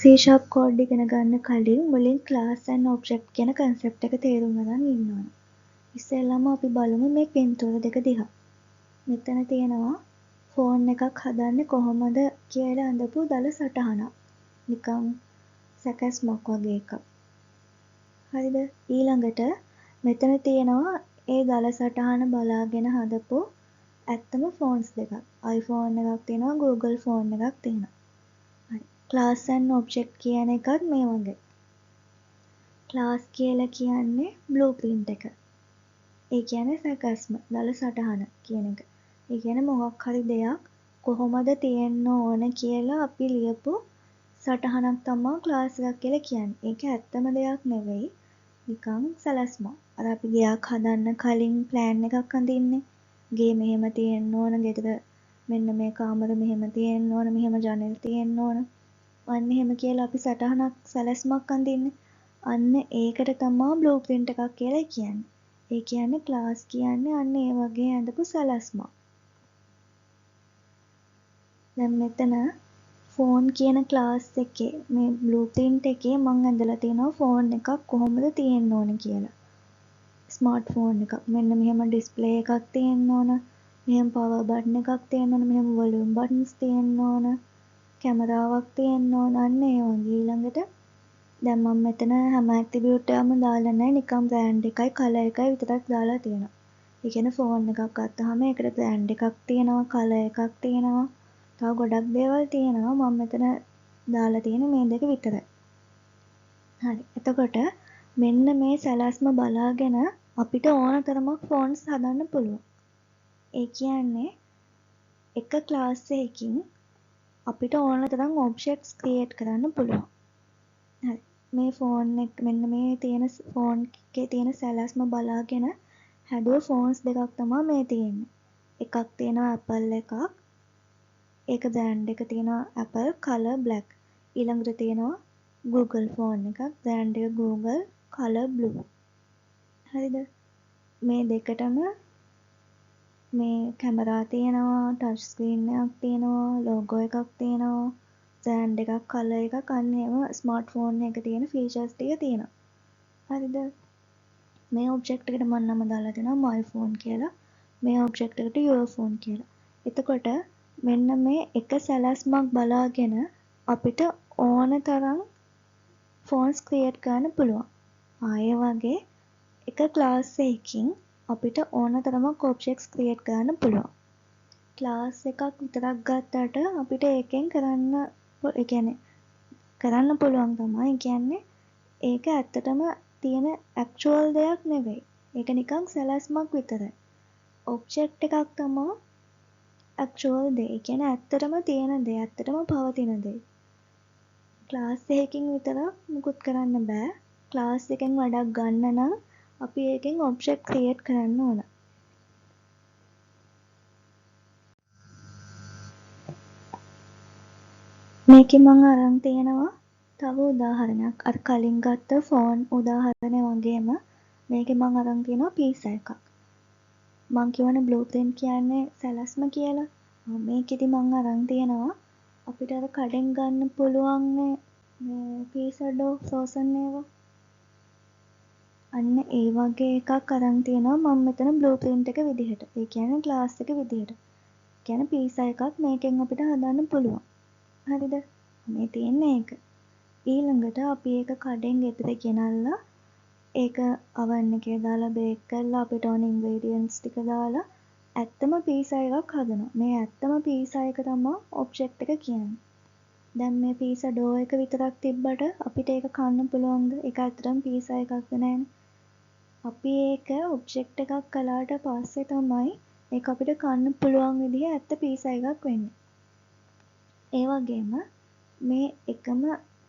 C# code ඉගෙන ගන්න කලින් මුලින් ක්ලාස් and object කියන concept එක තේරුම් ගන්න ඉන්න ඕන. ඉස්සෙල්ලාම අපි බලමු මේ පින්තූර දෙක දිහා. මෙතන තියෙනවා ෆෝන් එකක් හදන්නේ කොහොමද කියලා අඳපු දල සටහනක්. නිකන් සැකැස්මක් වගේ එකක්. හරිද? ඊළඟට මෙතන තියෙනවා ඒ දල සටහන බලාගෙන හදපු ඇත්තම ෆෝන්ස් දෙකක්. iPhone එකක් තියෙනවා, Google phone එකක් තියෙනවා. හරි. class and object කියන එකත් මේ වගේ. class කියලා කියන්නේ blueprint එක. ඒ කියන්නේ සැකැස්ම, දල සටහන කියන එක. ඒ කියන්නේ මොකක් හරි දෙයක් කොහොමද තියෙන්න ඕන කියලා අපි ලියපු සටහනක් තමයි ක්ලාස් එකක් කියලා කියන්නේ. ඒක ඇත්තම දෙයක් නෙවෙයි. නිකන් සැලැස්මක්. අර අපි ගයක් හදන්න කලින් ප්ලෑන් එකක් අඳින්නේ. ගේ මෙහෙම තියෙන්න ඕන, ගෙදර මෙන්න මේ කාමර මෙහෙම තියෙන්න ඕන, මෙහෙම ජනෙල් තියෙන්න ඕන. අන්න එහෙම කියලා අපි සටහනක් සැලැස්මක් අඳින්නේ. අන්න ඒකට තමයි බ්ලූප්‍රින්ට් එකක් කියලා කියන්නේ. ඒ කියන්නේ ක්ලාස් කියන්නේ අන්න ඒ වගේ අඳපු සැලැස්මක්. දැන් මෙතන ෆෝන් කියන ක්ලාස් එකේ මේ බ්ලූප්‍රින්ට් එකේ මම ඇඳලා තියෙනවා ෆෝන් එකක් කොහොමද තියෙන්න ඕන කියලා. ස්මාර්ට් ෆෝන් එකක්. මෙන්න මෙහෙම ඩිස්ප්ලේ එකක් තියෙන්න ඕන. මෙහෙම පවර් බටන් එකක් තියෙන්න ඕන. මෙහෙම වොලියුම් බටන්ස් තියෙන්න ඕන. කැමරාවක් තියෙන්න ඕන. අන්න ඒ වගේ. ඊළඟට දැන් මම මෙතන හැම ඇට්‍රිබියුට් එකක්ම දාලා නැහැ. නිකන් බ්‍රෑන්ඩ් එකයි කලර් එකයි විතරක් දාලා තියෙනවා. ඒ කියන්නේ ෆෝන් එකක් ගත්තාම ඒකට බ්‍රෑන්ඩ් එකක් තියෙනවා, කලර් එකක් තියෙනවා. තව ගොඩක් දේවල් තියෙනවා. මම මෙතන දාලා තියෙන්නේ මේ දෙක විතරයි. හරි. එතකොට මෙන්න මේ සැලැස්ම බලාගෙන අපිට ඕන තරමක් ෆෝන්ස් හදන්න පුළුවන්. ඒ කියන්නේ එක ක්ලාස් එකකින් අපිට ඕන තරම් ඔබ්ජෙක්ට්ස් ක්‍රියේට් කරන්න පුළුවන්. හරි. මේ ෆෝන් එක මෙන්න මේ තියෙන ෆෝන් එකේ තියෙන සැලැස්ම බලාගෙන හැදුව ෆෝන්ස් දෙකක් තමයි මේ තියෙන්නේ. එකක් තියෙනවා Apple එකක්. ඒක බ්‍රෑන්ඩ් එක තියෙනවා Apple color black. ඊළඟට තියෙනවා Google phone එකක්. බ්‍රෑන්ඩ් එක Google color blue. හරිද? මේ දෙකටම මේ කැමරා තියෙනවා, ටච් ස්ක්‍රීන් එකක් තියෙනවා, ලෝගෝ එකක් තියෙනවා, බ්‍රෑන්ඩ් එකක්, කලර් එකක්, අන්න ඒව ස්මාර්ට් ෆෝන් එකේ තියෙන ෆීචර්ස් ටික තියෙනවා. හරිද? මේ ඔබ්ජෙක්ට් එකට මම නම දාලා තියෙනවා my phone කියලා. මේ ඔබ්ජෙක්ට් එකට your phone කියලා. එතකොට මෙන්න මේ එක සැලැස්මක් බලාගෙන අපිට ඕන තරම් ෆෝන්ස් ක්‍රියේට් කරන්න පුළුවන්. ආයේ වගේ එක ක්ලාස් එකකින් අපිට ඕන තරමක් ඔබ්ජෙක්ට්ස් ක්‍රියේට් කරන්න පුළුවන්. ක්ලාස් එකක් විතරක් ගත්තට අපිට ඒකෙන් කරන්න පුළුවන් තමයි. ඒ කියන්නේ ඒක ඇත්තටම තියෙන ඇක්චුවල් දෙයක් නෙවෙයි. ඒක නිකන් සැලැස්මක් විතරයි. ඔබ්ජෙක්ට් එකක් තමයි ඇක්චුවල් දේ. ඒ කියන්නේ ඇත්තටම තියෙන දේ, ඇත්තටම පවතින දේ. ක්ලාස් එකකින් විතරක් මුකුත් කරන්න බෑ. ක්ලාස් එකෙන් වැඩක් ගන්න නම් අපි ඒකෙන් ඔබ්ජෙක්ට් ක්‍රියේට් කරන්න ඕන. මේකේ මම අරන් තියෙනවා තව උදාහරණයක්. අර කලින් ගත්ත ෆෝන් උදාහරණය වගේම මේකේ මම අරන් තියෙනවා පීසා එකක්. මම කියවනේ බ්ලූප්‍රින්ට් කියන්නේ සැලැස්ම කියලා. මේකෙදි මම අරන් තියෙනවා අපිට අර කඩෙන් ගන්න පුළුවන් මේ පීසා ඩෝ ෆ්‍රෝසන් ඒවා. අන්න ඒ වගේ එකක් අරන් තියෙනවා මම මෙතන බ්ලූප්‍රින්ට් එක විදිහට. ඒ කියන්නේ ක්ලාස් එක විදිහට. කියන්නේ පීසා එකක් මේකෙන් අපිට හදන්න පුළුවන්. හරිද? මේ තියෙන්නේ ඒක. ඊළඟට අපි ඒක කඩෙන් ගෙදර ගෙනල්ලා ඒක oven එකේ දාලා බේක් කරලා අපිට ඕන ඉන්ග්‍රීඩියන්ට්ස් ටික දාලා ඇත්තම පීසා එකක් හදනවා. මේ ඇත්තම පීසා එක තමයි ඔබ්ජෙක්ට් එක කියන්නේ. දැන් මේ පීසා ඩෝ එක විතරක් තිබ්බට අපිට ඒක කන්න පුළුවන්ද? ඒක ඇත්තටම පීසා එකක්ද නැහැනේ. අපි ඒක ඔබ්ජෙක්ට් එකක් කළාට පස්සේ තමයි ඒක අපිට කන්න පුළුවන් විදිහ ඇත්ත පීසා එකක් වෙන්නේ. ඒ වගේම මේ එකම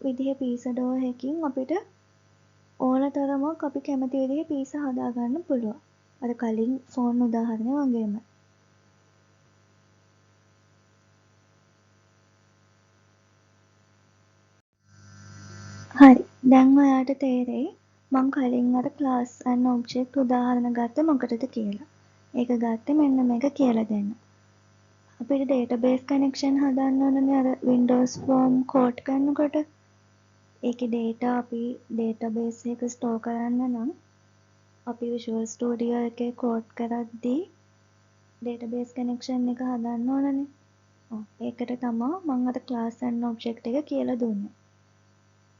විදිහ පීසා ඩෝ එකකින් අපිට ඕන තරමක් අපි කැමති විදිහේ පීසා හදාගන්න පුළුවන්. අර කලින් ෆෝන් උදාහරණය වගේම. හරි. දැන් ඔයාට තේරෙයි මං කලින් අර ක්ලාස් and object උදාහරණ ගත්තේ මොකටද කියලා. ඒක ගත්තේ මෙන්න මේක කියලා දෙන්න. අපිට database connection හදන්න ඕනනේ අර Windows form quote කරනකොට. ඒකේ data අපි database එක store කරන්න නම් අපි Visual Studio එකේ code කරද්දී database connection එක හදන්න ඕනනේ. ඒකට තමයි මම අර class and object එක කියලා දුන්නේ.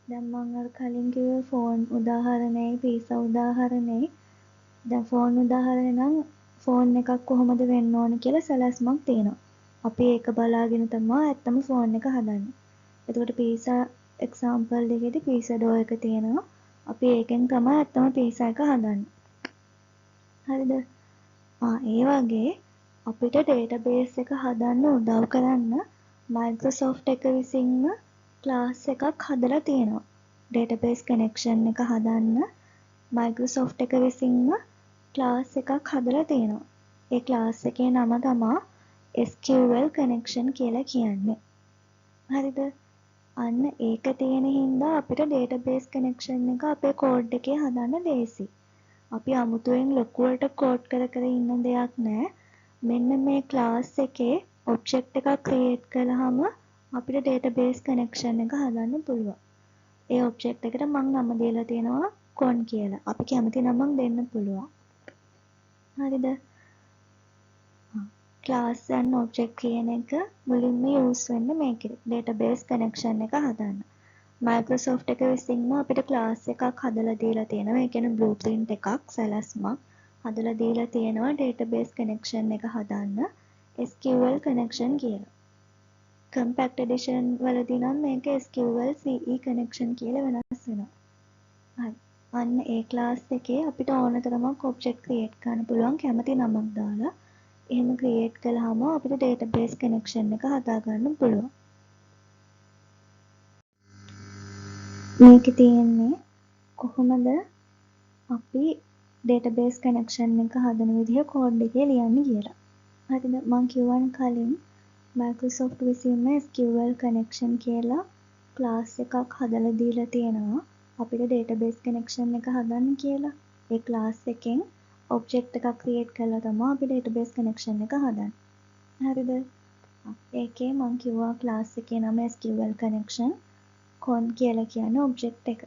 දැන් මම අර කලින් කිව්වේ phone උදාහරණේ pizza උදාහරණේ දැන් phone උදාහරණේ නම් phone එකක් කොහොමද වෙන්න ඕන කියලා සැලැස්මක් තියෙනවා. අපි ඒක බලාගෙන තමයි ඇත්තම phone එක හදන්නේ. එතකොට pizza example එකේදී pizza dough එක තියෙනවා. අපි ඒකෙන් තමයි ඇත්තම pizza එක හදන්නේ. හරිද? ඒ වගේ අපිට database එක හදන්න උදව් කරන්න Microsoft එක විසින්ම class එකක් හදලා තියෙනවා. database connection එක හදන්න Microsoft එක විසින්ම class එකක් හදලා තියෙනවා. ඒ class එකේ නම තමයි SQL connection කියලා කියන්නේ. හරිද? අන්න ඒක තියෙන හින්දා අපිට database connection එක අපේ code එකේ හදන්න ලේසි. අපි අමුතුවෙන් ලොකුවට code කර ඉන්න දෙයක් නෑ. මෙන්න මේ class එකේ object එකක් create කළාම අපිට database connection එක හදන්න පුළුවන්. ඒ object එකට මම නම දීලා තියෙනවා con කියලා. අපි කැමති නමක් දෙන්න පුළුවන්. හරිද? class and object කියන එක මුලින්ම use වෙන්නේ මේකේ. database connection එක හදන්න. Microsoft එක විසින්ම අපිට class එකක් හදලා දීලා තියෙනවා. ඒ කියන්නේ blueprint එකක් සැලැස්මක් හදලා දීලා තියෙනවා database connection එක හදන්න SQL connection කියලා. compact edition වලදී නම් මේක SQL CE connection කියලා වෙනස් වෙනවා. හරි. අන්න ඒ class එකේ අපිට ඕන තරමක් object create කරන්න පුළුවන් කැමති නමක් දාලා. එහෙම create කළාම අපිට database connection එක හදා ගන්න පුළුවන්. මේකේ තියෙන්නේ කොහොමද අපි database connection එක හදන විදිහ code එකේ ලියන්නේ කියලා. හරිද? මම කියවන කලින් Microsoft විසින්ම SQL connection කියලා class එකක් හදලා දීලා තියෙනවා. අපිට database connection එක හදන්න කියලා. ඒ class එකෙන් object එකක් create කරලා තමයි අපි database connection එක හදන්නේ. හරිද? ඒකේ මම කිව්වා class එකේ නම SQL connection con කියලා කියන්නේ object එක.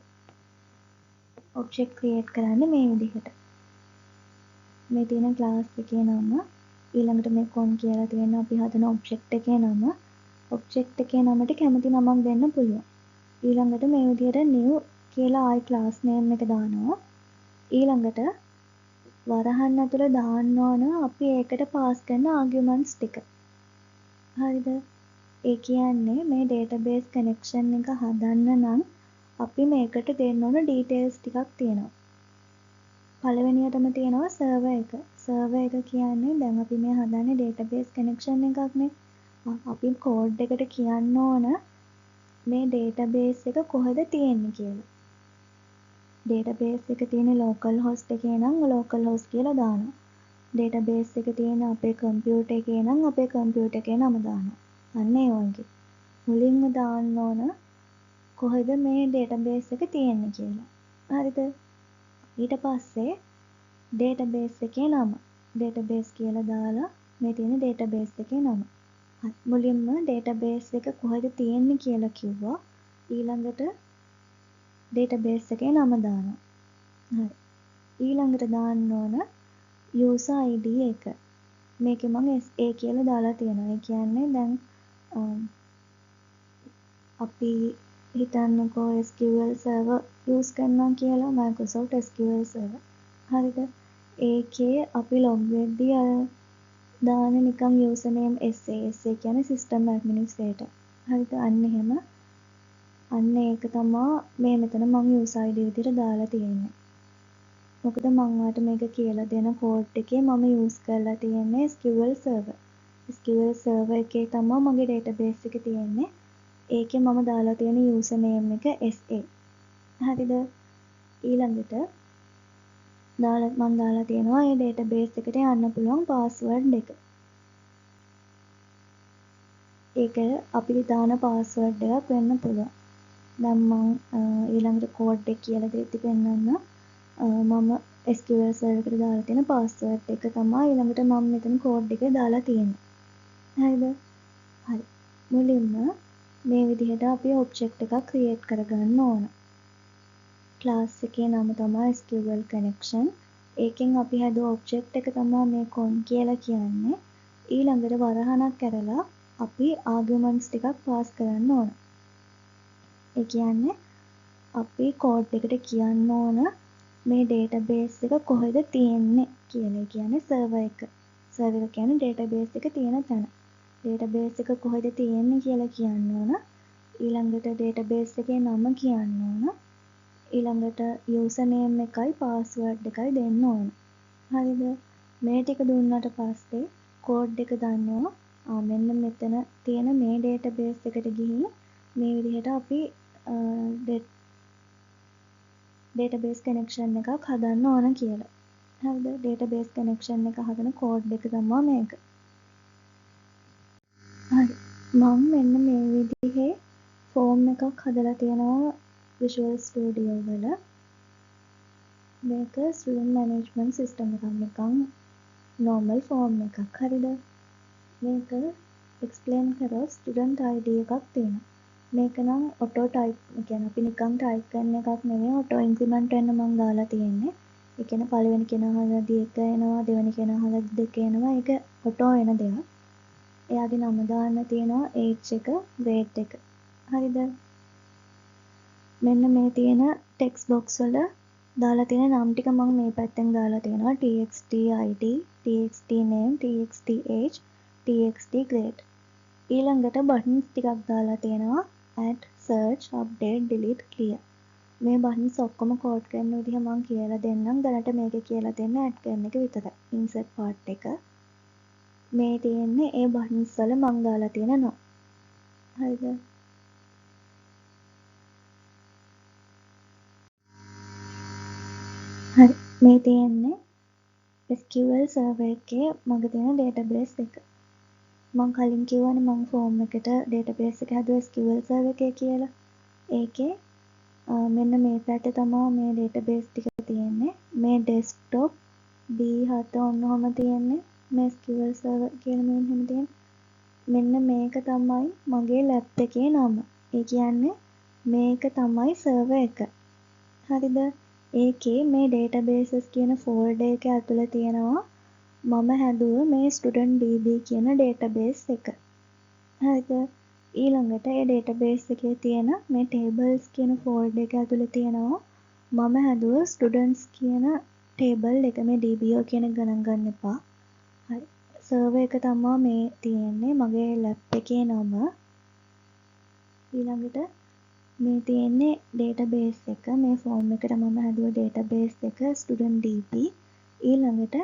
object create කරන්නේ මේ විදිහට. මේ තියෙන class එකේ නම ඊළඟට මේ con කියලා තියෙන අපි හදන object එකේ නම object එකේ නමට කැමති නමක් දෙන්න පුළුවන්. ඊළඟට මේ විදිහට new කියලා ආයි class name එක දානවා. ඊළඟට වරහන් ඇතුළේ දාන්න ඕන අපි ඒකට pass කරන arguments ටික. හරිද? ඒ කියන්නේ මේ database connection එක හදන්න නම් අපි මේකට දෙන්න ඕන details ටිකක් තියෙනවා. පළවෙනියටම තියෙනවා server එක. server එක කියන්නේ දැන් අපි මේ හදන්නේ database connection එකක්නේ. අපි code එකට කියන්න ඕන මේ database එක කොහෙද තියෙන්නේ කියලා. database එක තියෙන local host එකේ නම් local host කියලා දානවා. database එක තියෙන අපේ computer එකේ නම් අපේ computer එකේ නම දානවා. අන්න ඒ වගේ. මුලින්ම දාන්න ඕන කොහෙද මේ database එක තියෙන්නේ කියලා. හරිද? ඊට පස්සේ database එකේ නම database කියලා දාලා මේ තියෙන database එකේ නම. මුලින්ම database එක කොහෙද තියෙන්නේ කියලා කිව්වා. ඊළඟට database එකේ නම දානවා. හරි. ඊළඟට දාන්න ඕන user ID එක. මේකේ මම SA කියලා දාලා තියෙනවා. ඒ කියන්නේ දැන් අපි හිතන්නකෝ SQL server use කරනවා කියලා Microsoft SQL server. හරිද? ඒකේ අපි log වෙද්දී අර දාන නිකන් username SA කියන්නේ system administrator. හරිද? අන්න එහෙම. අන්න ඒක තමයි මේ මෙතන මම user ID විදිහට දාලා තියෙන්නේ. මොකද මම ඔයාලට මේක කියලා දෙන code එකේ මම use කරලා තියෙන්නේ SQL server. SQL server එකේ තමයි මගේ database එක තියෙන්නේ. ඒකේ මම දාලා තියෙන username එක SA. හරිද? ඊළඟට මම දාලා තියෙනවා මේ database එකට යන්න පුළුවන් password එක. ඒක අපි දාන password එකක් වෙන්න පුළුවන්. දැන් මම ඊළඟට code එක කියලා දෙද්දි පෙන්නන්න මම SQL server එකට දාලා තියෙන password එක තමයි ඊළඟට මම මෙතන code එකේ දාලා තියෙන්නේ. හරිද? හරි. මුලින්ම මේ විදිහට අපි ඔබ්ජෙක්ට් එකක් ක්‍රියේට් කරගන්න ඕන. ක්ලාස් එකේ නම තමයි SQL connection. ඒකෙන් අපි හැදුව ඔබ්ජෙක්ට් එක තමයි මේ con කියලා කියන්නේ. ඊළඟට වරහණක් ඇරලා අපි ආගියුමන්ට්ස් ටිකක් පාස් කරන්න ඕන. ඒ කියන්නේ අපි කෝඩ් එකට කියන්න ඕන මේ ඩේටාබේස් එක කොහෙද තියෙන්නේ කියලා. ඒ කියන්නේ සර්වර් එක. සර්වර් එක කියන්නේ ඩේටාබේස් එක තියෙන තැන. ඩේටාබේස් එක කොහෙද තියෙන්නේ කියලා කියන්න ඕන. ඊළඟට ඩේටාබේස් එකේ නම කියන්න ඕන. ඊළඟට යූසර් නේම් එකයි පාස්වර්ඩ් එකයි දෙන්න ඕන. හරිද? මේ ටික දුන්නාට පස්සේ කෝඩ් එක දන්නවා මෙන්න මෙතන තියෙන මේ ඩේටාබේස් එකට ගිහින් මේ විදිහට අපි ඩේටාබේස් කනෙක්ෂන් එකක් හදන්න ඕන කියලා. හරිද? ඩේටාබේස් කනෙක්ෂන් එක හදන කෝඩ් එක තමයි මේක. හරි. මම මෙන්න මේ විදිහේ ෆෝම් එකක් හදලා තියෙනවා Visual Studio වල. මේක ස්ටුඩන්ට් මැනේජ්මන්ට් සිස්ටම් එකක් නිකන් normal ෆෝම් එකක්. හරිද? මේක එක්ස්ප්ලේන් කරොත් ස්ටුඩන්ට් ID එකක් තියෙනවා. මේක නම් ඔටෝ ටයිප්, ඒ කියන්නේ අපි නිකන් ටයිප් කරන එකක් නෙමෙයි, ඔටෝ ඉන්ක්‍රිමන්ට් වෙන්න මම දාලා තියෙන්නේ. ඒ කියන්නේ පළවෙනි කෙනා හදද්දි 1 එනවා, දෙවෙනි කෙනා හදද්දි 2 එනවා. ඒක ඔටෝ වෙන දෙයක්. එයාගේ නම දාන්න තියෙනවා, ඒජ් එක, grade එක. හරිද? මෙන්න මේ තියෙන ටෙක්ස්ට් බොක්ස් වල දාලා තියෙන නම් ටික මම මේ පැත්තෙන් දාලා තියෙනවා. txt id, txt name, txt age, txt grade. ඊළඟට බටන්ස් ටිකක් දාලා තියෙනවා. add, search, update, delete, clear. මේ බටන්ස් ඔක්කොම කෝඩ් කරන විදිහ මම කියලා දෙන්නම්. දැනට මේකේ කියලා දෙන්න add කරන එක විතරයි. insert part එක. මේ තියෙන්නේ ඒ බටන්ස් වල මම දාලා තියෙන නම්. හරිද? හරි. මේ තියෙන්නේ SQL සර්වර් එකේ මගේ තියෙන ඩේටාබේස් එක. මම කලින් කිව්වනේ මම ෆෝම් එකට ඩේටාබේස් එක හැදුවා SQL සර්වර් එකේ කියලා. ඒකේ මෙන්න මේ පැත්තේ තමයි මේ ඩේටාබේස් ටික තියෙන්නේ. මේ ඩෙස්ක්ටොප් B7 ඔන්නෝම තියෙන්නේ. මේ SQL සර්වර් කියලා මෙන්න තියෙන්නේ. මෙන්න මේක තමයි මගේ ලැප් එකේ නම. ඒ කියන්නේ මේක තමයි සර්වර් එක. හරිද? ඒකේ මේ databases කියන ෆෝල්ඩර් එක ඇතුළේ තියෙනවා මම හැදුව මේ student db කියන database එක. හරිද? ඊළඟට ඒ database එකේ තියෙන මේ tables කියන ෆෝල්ඩර් එක ඇතුළේ තියෙනවා මම හැදුව students කියන table එක. මේ dbo කියන ගණන් ගන්න එපා. හරි. server එක තමයි මේ තියෙන්නේ මගේ lab එකේ නම. ඊළඟට මේ තියෙන්නේ database එක. මේ form එකට මම හැදුව database එක student db. ඊළඟට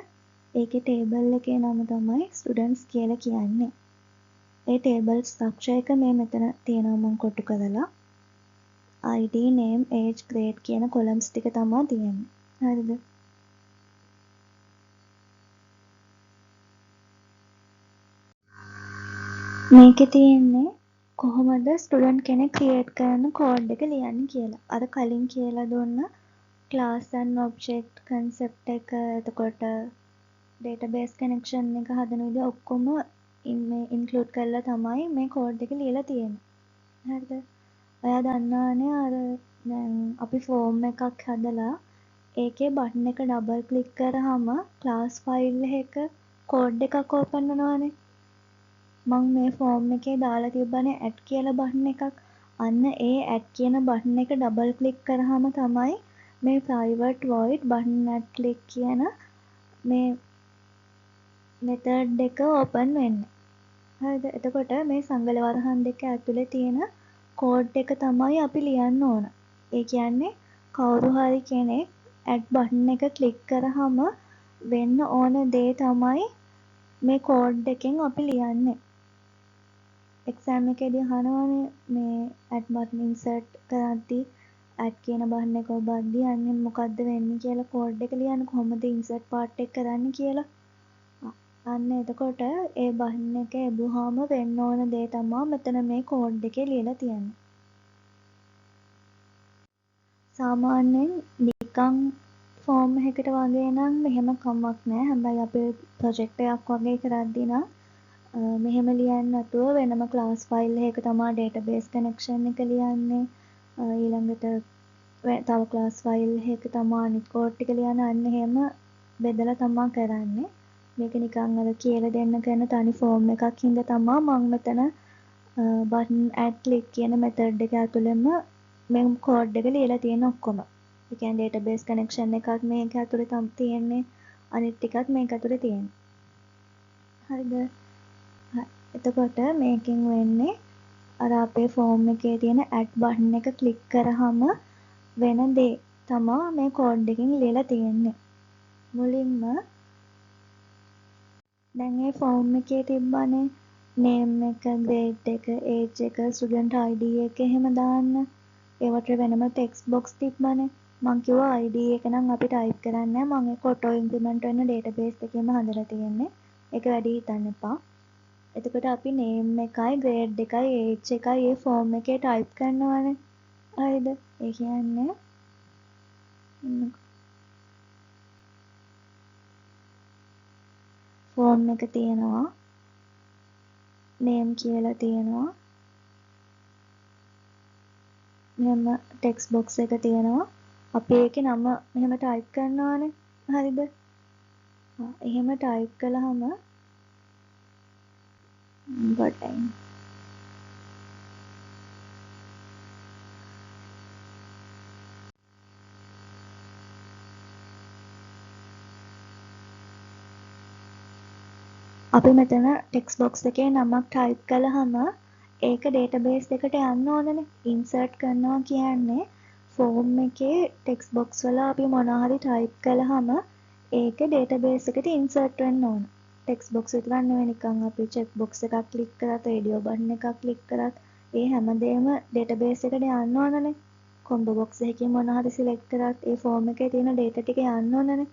ඒකේ table එකේ නම තමයි students කියලා කියන්නේ. ඒ table structure එක මේ මෙතන තියෙනවා මම කොටු කරලා. id, name, age, grade කියන columns ටික තමයි තියෙන්නේ. හරිද? මේකේ තියෙන්නේ කොහොමද ස්ටුඩන්ට් කෙනෙක් ක්‍රියේට් කරන කෝඩ් එක ලියන්නේ කියලා. අර කලින් කියලා දුන්න class and object concept එක, එතකොට database connection එක හදන විදිහ ඔක්කොම include කරලා තමයි මේ කෝඩ් එක ලියලා තියෙන්නේ. හරිද? ඔයා දන්නවනේ අර දැන් අපි ෆෝම් එකක් හදලා ඒකේ බටන් එක ඩබල් ක්ලික් කරාම class file එක කෝඩ් එකක් ඕපන් වෙනවනේ. මම මේ ෆෝම් එකේ දාලා තිබ්බනේ add කියලා බටන් එකක්. අන්න ඒ add කියන බටන් එක ඩබල් ක්ලික් කරාම තමයි මේ private void button add click කියන මේ method එක open වෙන්නේ. හරිද? එතකොට මේ සංගල වරහන් දෙක ඇතුලේ තියෙන කෝඩ් එක තමයි අපි ලියන්න ඕන. ඒ කියන්නේ කවුරු හරි කෙනෙක් add button එක ක්ලික් කරාම වෙන්න ඕන දේ තමයි මේ කෝඩ් එකෙන් අපි ලියන්නේ. එක්සෑම් එකේදී අහනවනේ මේ add button insert කරද්දී add කියන බටන් එක ඔබද්දී අන්නේ මොකද්ද වෙන්නේ කියලා කෝඩ් එක ලියන්න කොහොමද insert part එක කරන්නේ කියලා. අන්න එතකොට ඒ බටන් එක එබුවාම වෙන්න ඕන දේ තමයි මෙතන මේ කෝඩ් එකේ ලියලා තියෙන්නේ. සාමාන්‍යයෙන් නිකන් ෆෝම් එකකට වගේ නම් මෙහෙම කමක් නැහැ. හැබැයි අපි ප්‍රොජෙක්ට් එකක් වගේ කරද්දී නම් මෙහෙම ලියන්න නැතුව වෙනම ක්ලාස් ෆයිල් එකක තමයි database connection එක ලියන්නේ. ඊළඟට තව ක්ලාස් ෆයිල් එකක තමයි අනිත් කෝඩ් ටික ලියන්න. අන්න එහෙම බෙදලා තමයි කරන්නේ. මේක නිකන් අර කියලා දෙන්න කරන තනි ෆෝම් එකක් හින්දා තමයි මම මෙතන button add click කියන method එක ඇතුළෙම මේ කෝඩ් එක ලියලා තියෙන ඔක්කොම. ඒ කියන්නේ database connection එකක් මේක ඇතුළේ තමයි තියෙන්නේ. අනිත් ටිකත් මේක ඇතුළේ තියෙන්නේ. හරිද? එතකොට මේකෙන් වෙන්නේ අර අපේ ෆෝම් එකේ තියෙන add button එක ක්ලික් කරාම වෙන දේ තමයි මේ කෝඩ් එකෙන් ලියලා තියෙන්නේ. මුලින්ම දැන් මේ ෆෝම් එකේ තිබ්බනේ name එක, grade එක, age එක, student ID එක එහෙම දාන්න. ඒවට වෙනම text box තිබ්බනේ. මං කිව්වා ID එක නම් අපි type කරන්නේ නැහැ. මම ඒක auto implement වෙන database එකේම හදලා තියෙන්නේ. ඒක වැඩි හිතන්න එපා. එතකොට අපි name එකයි, grade එකයි, age එකයි මේ ෆෝම් එකේ type කරනවානේ. හරිද? ඒ කියන්නේ ෆෝම් එක තියෙනවා. name කියලා තියෙනවා. මෙහෙම ටෙක්ස්ට් බොක්ස් එක තියෙනවා. අපි ඒකේ නම මෙහෙම ටයිප් කරනවානේ. හරිද? එහෙම ටයිප් කළාම ගොඩයි. අපි මෙතන ටෙක්ස්ට් බොක්ස් එකේ නමක් ටයිප් කළාම ඒක database එකට යන්න ඕනනේ. insert කරනවා කියන්නේ ෆෝම් එකේ ටෙක්ස්ට් බොක්ස් වල අපි මොනවා හරි ටයිප් කළාම ඒක database එකට insert වෙන්න ඕන. ටෙක්ස්ට් බොක්ස් විතරක් නෙවෙයි නිකන් අපි check box එකක් ක්ලික් කරත් radio button එකක් ක්ලික් කරත් ඒ හැමදේම database එකට යන්න ඕනනේ. combo box එකකින් මොනවා හරි select කරත් ඒ ෆෝම් එකේ තියෙන data ටික යන්න ඕනනේ.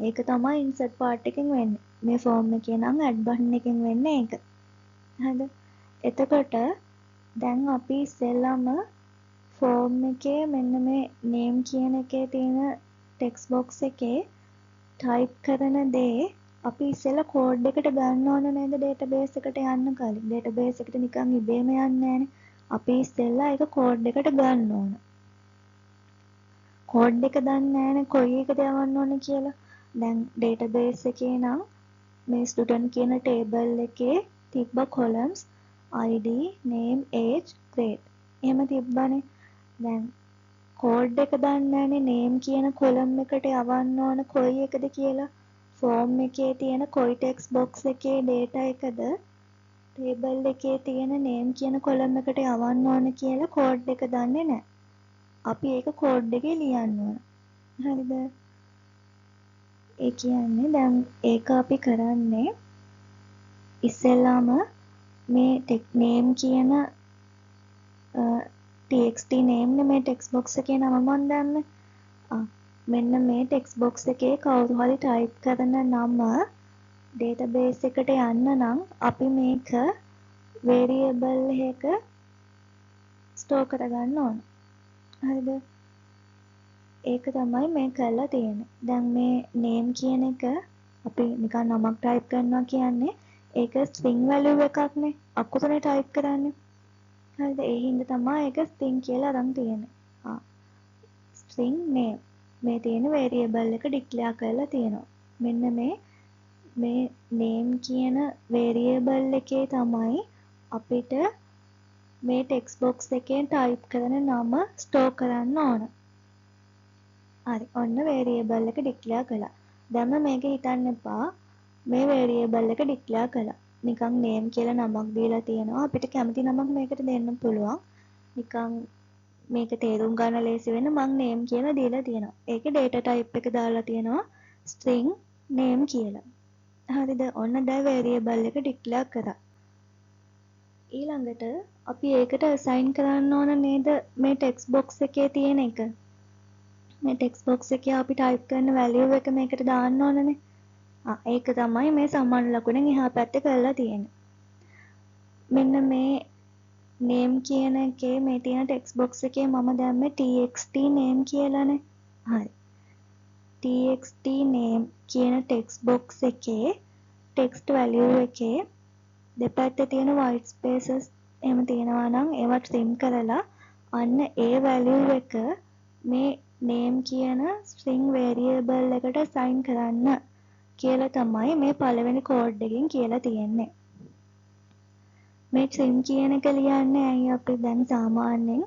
ඒක තමයි insert part එකෙන් වෙන්නේ. මේ ෆෝම් එකේ නම් add button එකෙන් වෙන්නේ ඒක. හරිද? එතකොට දැන් අපි ඉස්සෙල්ලාම ෆෝම් එකේ මෙන්න මේ name කියන එකේ තියෙන text box එකේ type කරන දේ අපි ඉස්සෙල්ලා කෝඩ් එකට ගන්න ඕන නේද database එකට යන්න කලින්. database එකට නිකන් ඉබේම යන්නේ නැහනේ. අපි ඉස්සෙල්ලා ඒක කෝඩ් එකට ගන්න ඕන. කෝඩ් එක දන්නේ නැහනේ කොයි එකද යවන්න ඕන කියලා. දැන් database එකේ නම් මේ student කියන table එකේ තිබ්බ columns ID, name, age, grade. එහෙම තිබ්බනේ. දැන් කෝඩ් එක දන්නේ නැහනේ name කියන column එකට යවන්න ඕන කොයි එකද කියලා. ෆෝම් එකේ තියෙන කොයි ටෙක්ස්ට් බොක්ස් එකේ data එකද table එකේ තියෙන name කියන column එකට යවන්න ඕන කියලා කෝඩ් එක දන්නේ නැහැ. අපි ඒක කෝඩ් එකේ ලියන්න ඕන. හරිද? ඒ කියන්නේ දැන් ඒක අපි කරන්නේ ඉස්සෙල්ලාම මේ name කියන txt name නේ මේ text box එකේ නම මම දැම්මේ. මෙන්න මේ text box එකේ කවුරු හරි type කරන නම database එකට යන්න නම් අපි මේක variable එකක store කරගන්න ඕන. හරිද? ඒක තමයි මේ කරලා තියෙන්නේ. දැන් මේ name කියන එක අපි නිකන් නමක් type කරනවා කියන්නේ ඒක string value එකක්නේ. අකුරනේ type කරන්නේ. හරිද? ඒ හින්දා තමයි ඒක string කියලා අරන් තියෙන්නේ. string name මේ තියෙන variable එක declare කරලා තියෙනවා. මෙන්න මේ name කියන variable එකේ තමයි අපිට මේ text box එකෙන් type කරන නම store කරන්න ඕන. හරි. ඔන්න variable එක declare කළා. දැන් මේක හිතන්න එපා. මේ variable එක declare කළා. නිකන් name කියලා නමක් දීලා තියෙනවා. අපිට කැමති නමක් මේකට දෙන්න පුළුවන්. නිකන් මේක තේරුම් ගන්න ලේසි වෙන මං name කියලා දීලා තියෙනවා. ඒකේ data type එක දාලා තියෙනවා string name කියලා. හරිද? ඔන්න දැන් variable එක declare කරා. ඊළඟට අපි ඒකට assign කරන්න ඕන නේද මේ text box එකේ තියෙන එක. මේ text box එකේ අපි type කරන value එක මේකට දාන්න ඕනනේ. ඒක තමයි මේ සමාන ලකුණෙන් එහා පැත්තේ කරලා තියෙන්නේ. මෙන්න මේ name කියන එකේ මේ තියෙන text box එකේ මම දැම්මේ txt name කියලානේ. හරි. txt name කියන text box එකේ text value එකේ දෙපැත්තේ තියෙන white spaces එහෙම තියෙනවා නම් ඒවා trim කරලා අන්න ඒ value එක මේ name කියන string variable එකට assign කරන්න කියලා තමයි මේ පළවෙනි code එකකින් කියලා තියෙන්නේ. මේ trim කියන එක ලියන්නේ ඇයි අපි දැන් සාමාන්‍යයෙන්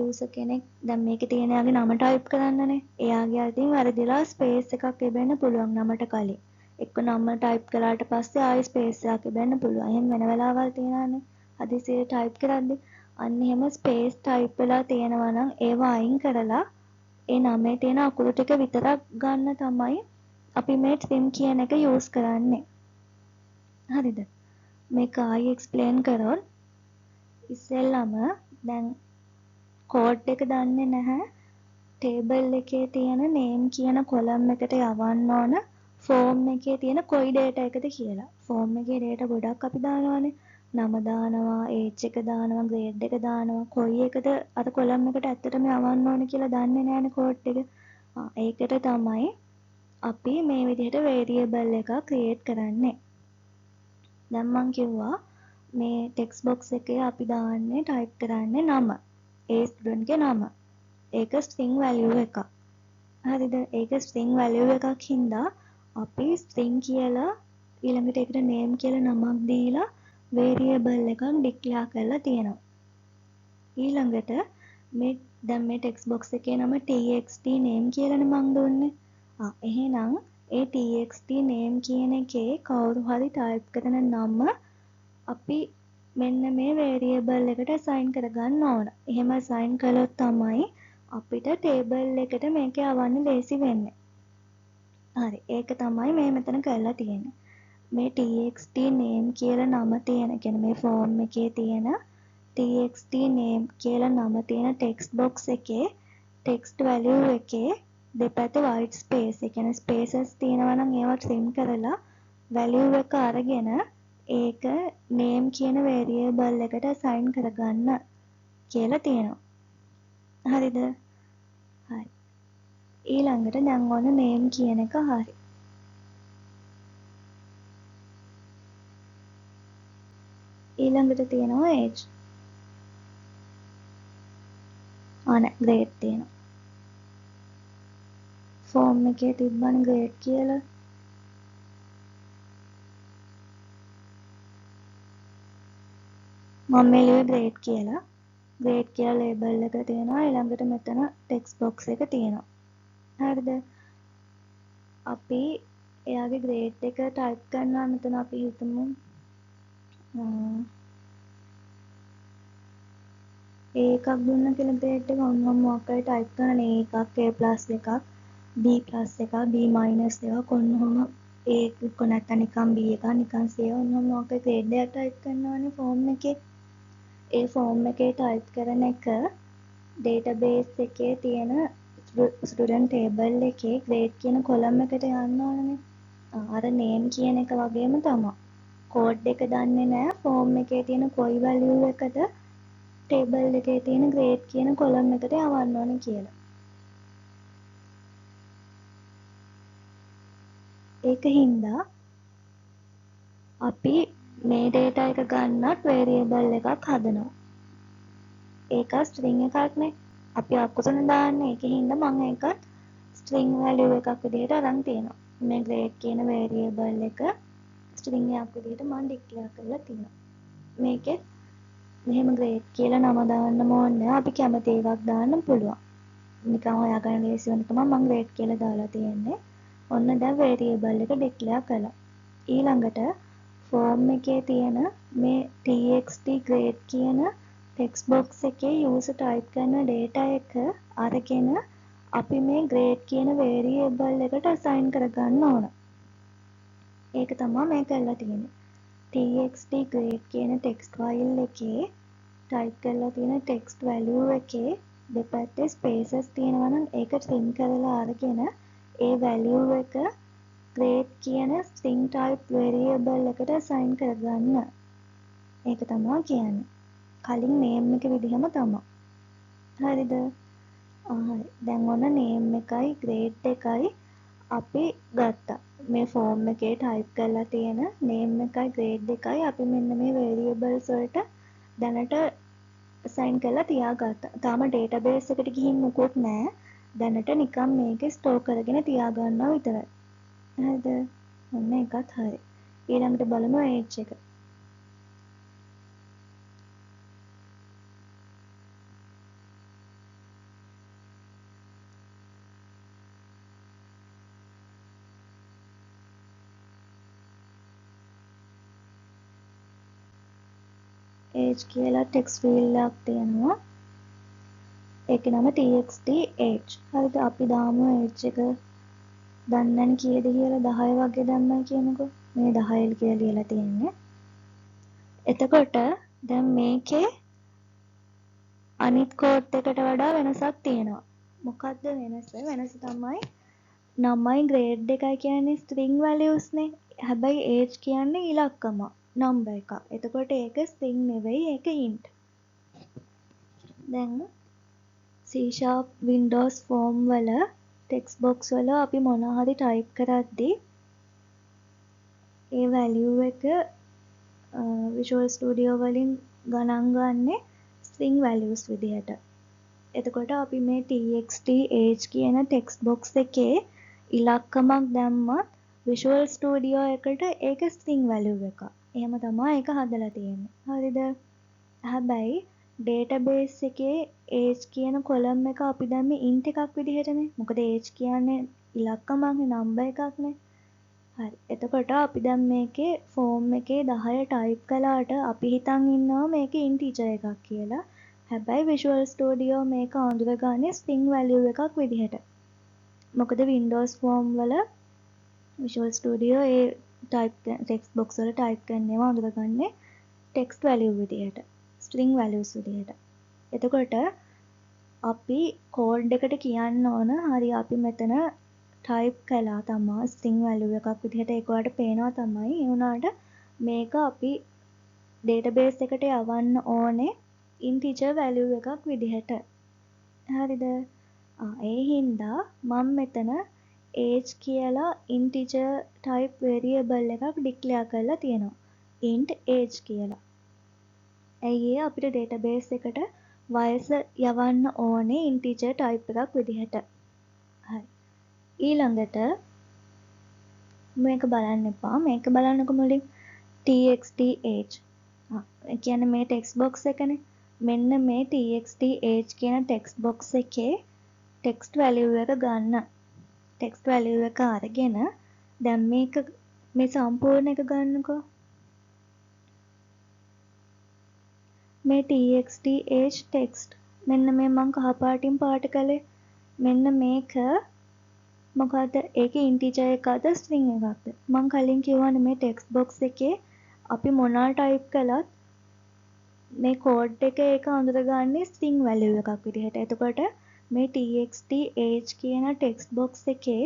user කෙනෙක් දැන් මේකේ තියෙන යාගේ නම type කරන්නනේ. එයාගේ අතින් වැරදිලා space එකක් එබෙන්න පුළුවන් නමට කලින්. එක්ක නම type කළාට පස්සේ ආයෙ space එකක් එබෙන්න පුළුවන්. එහෙම වෙන වෙලාවල් තියෙනවානේ. හදිසියේ type කරද්දි අන්න එහෙම space type වෙලා තියෙනවා නම් ඒවා අයින් කරලා ඒ නමේ තියෙන අකුරු ටික විතරක් ගන්න තමයි අපි මේ trim කියන එක use කරන්නේ. හරිද? මේක ආයෙ explain කරොත් ඉස්සෙල්ලම දැන් කෝඩ් එක දන්නේ නැහැ ටේබල් එකේ තියෙන name කියන කොලම් එකට යවන්න ඕන ෆෝම් එකේ තියෙන කොයි data එකද කියලා. ෆෝම් එකේ data ගොඩක් අපි දානවානේ. නම දානවා, age එක දානවා, grade එක දානවා. කොයි එකද අර කොලම් එකට ඇත්තටම යවන්න ඕන කියලා දන්නේ නැහැනේ කෝඩ් එක. ඒකට තමයි අපි මේ විදිහට variable එකක් create කරන්නේ. දැන් මං කිව්වා මේ text box එකේ අපි දාන්නේ type කරන්නේ නම. ඒ ස්ටුඩන්ට් ගේ නම. ඒක string value එකක්. හරිද? ඒක string value එකක් හින්දා අපි string කියලා ඊළඟට ඒකට name කියලා නමක් දීලා variable එකක් declare කරලා තියෙනවා. ඊළඟට මේ දැන් මේ text box එකේ නම txt name කියලානේ මං දුන්නේ. එහෙනම් ඒ txt name කියන එකේ කවුරු හරි type කරන නම අපි මෙන්න මේ variable එකට assign කරගන්න ඕන. එහෙම assign කළොත් තමයි අපිට table එකට මේක යවන්න ලේසි වෙන්නේ. හරි. ඒක තමයි මේ මෙතන කරලා තියෙන්නේ. මේ txt name කියලා නම තියෙන, කියන්නේ මේ form එකේ තියෙන txt name කියලා නම තියෙන text box එකේ text value එකේ දෙපැත්තේ white space, ඒ කියන්නේ spaces තියෙනවා නම් ඒවා trim කරලා value එක අරගෙන ඒක name කියන variable එකට assign කරගන්න කියලා තියෙනවා. හරිද? හරි. ඊළඟට දැන් ඔන්න name කියන එක හරි. ඊළඟට තියෙනවා age. නෑ grade තියෙනවා. form එකේ තිබ්බනේ grade කියලා. මම මේ ලියුවේ grade කියලා. grade කියලා label එක තියෙනවා. ඊළඟට මෙතන text box එක තියෙනවා. හරිද? අපි එයාගේ grade එක type කරනවා. මෙතන අපි හිතමු A එකක් දුන්න කියලා grade එක ඔන්න මොකක් හරි type කරන A එකක්, A+ එකක්, B+ එකක්, B- එකක් ඔන්නෝම A එක්ක නැත්නම් නිකන් B එකක්, නිකන් C ඔන්නෝම මොකක් හරි grade එකක් type කරනවානේ form එකේ. ඒ form එකේ type කරන එක database එකේ තියෙන student table එකේ grade කියන column එකට යන්න ඕනනේ. අර name කියන එක වගේම තමයි. code එක දන්නේ නැහැ form එකේ තියෙන කොයි value එකද table එකේ තියෙන grade කියන column එකට යවන්න ඕනේ කියලා. ඒක හින්දා අපි මේ data එක ගන්නත් variable එකක් හදනවා. ඒක string එකක් නේ. අපි අකුසන දාන්නේ. ඒක හින්දා මම ඒකත් string value එකක් විදිහට අරන් තියෙනවා. මේ grade කියන variable එක string එකක් විදිහට මම declare කරලා තියෙනවා. මේකේ මෙහෙම grade කියලා නම දාන්න ඕනේ. අපි කැමති එකක් දාන්න පුළුවන්. නිකන් හොයාගන්න ලේසි වෙන තමයි මම grade කියලා දාලා තියෙන්නේ. ඔන්න දැන් variable එක declare කළා. ඊළඟට form එකේ තියෙන මේ txt grade කියන text box එකේ user type කරන data එක අරගෙන අපි මේ grade කියන variable එකට assign කරගන්න ඕන. ඒක තමයි මේ කරලා තියෙන්නේ. txt grade කියන text file එකේ type කරලා තියෙන text value එකේ දෙපැත්තේ spaces තියෙනවා නම් ඒක trim කරලා අරගෙන ඒ value එක grade කියන string type variable එකට assign කරගන්න. ඒක තමයි කියන්නේ. කලින් name එක විදිහම තමයි. හරිද? හරි. දැන් ඔන්න name එකයි grade එකයි අපි ගත්තා මේ ෆෝම් එකේ ටයිප් කරලා තියෙන නේම් එකයි ග්‍රේඩ් එකයි අපි මෙන්න මේ වේරියබල්ස් වලට දැනට අසයින් කරලා තියාගත්තා. තාම ඩේටාබේස් එකට ගිහින් මුකුත් නැහැ. දැනට නිකන් මේකේ ස්ටෝර් කරගෙන තියාගන්නවා විතරයි. හරිද? ඔන්න ඒකත් හරි. ඊළඟට බලමු age එක. age කියලා ටෙක්ස්ට් ෆීල්ඩ් එකක් තියෙනවා. ඒකේ නම txt age. හරිද? අපි දාමු age එක දන්නේ නැහැ කීයද කියලා 10 වගේ දැම්මයි කියනකො. මේ 10 කියලා ලියලා තියෙන්නේ. එතකොට දැන් මේකේ අනිත් කෝඩ් එකට වඩා වෙනසක් තියෙනවා. මොකක්ද වෙනස? වෙනස තමයි නමයි ග්‍රේඩ් එකයි කියන්නේ ස්ට්‍රිං වැලියුස් නේ. හැබැයි age කියන්නේ ඉලක්කම නම්බර් එකක්. එතකොට ඒක ස්ට්‍රිං නෙවෙයි ඒක int. දැන් C# Windows Form වල ටෙක්ස්ට් බොක්ස් වල අපි මොන හරි ටයිප් කරද්දී ඒ වැලියු එක Visual Studio වලින් ගණන් ගන්නේ string values විදිහට. එතකොට අපි මේ txt age කියන ටෙක්ස්ට් බොක්ස් එකේ ඉලක්කමක් දැම්මත් Visual Studio එකට ඒක string value එකක්. එහෙම තමයි ඒක හදලා තියෙන්නේ. හරිද? හැබැයි database එකේ age කියන column එක අපි දැම්මේ int එකක් විදිහටනේ. මොකද age කියන්නේ ඉලක්කමක්නේ number එකක්නේ. හරි. එතකොට අපි දැන් මේකේ ෆෝම් එකේ 10 ටයිප් කළාට අපි හිතන් ඉන්නවා මේකේ integer එකක් කියලා. හැබැයි Visual Studio මේක අඳුරගන්නේ string value එකක් විදිහට. මොකද Windows Form වල Visual Studio ඒ text box වල type කරන ඒවා අඳුරගන්නේ text value විදිහට. string values විදිහට. එතකොට අපි කෝඩ් එකට කියන්න ඕන හරි අපි මෙතන ටයිප් කළා තමා string value එකක් විදිහට ඒක ඔයාලට පේනවා තමයි. ඒ වුණාට මේක අපි database එකට යවන්න ඕනේ integer value එකක් විදිහට. හරිද? ඒ හින්දා මම මෙතන age කියලා integer type variable එකක් declare කරලා තියෙනවා. int age කියලා. ඇයි අපිට database එකට වයස යවන්න ඕනේ integer type එකක් විදිහට. හරි. ඊළඟට මේක බලන්න එපා. මේක බලන්නකො මුලින් txt age. ඒ කියන්නේ මේ text box එකනේ. මෙන්න මේ txt age කියන text box එකේ text value එක ගන්න. text value එක අරගෙන දැන් මේක මේ සම්පූර්ණ එක ගන්නකො. මේ txt age text මෙන්න මේ මං කහ පාටින් පාට කළේ. මෙන්න මේක මොකද ඒකේ integer එකක්ද string එකක්ද? මං කලින් කිව්වනේ මේ text box එකේ අපි මොනවා type කළත් මේ code එක ඒක අඳුරගන්නේ string value එකක් විදිහට. එතකොට මේ txt age කියන text box එකේ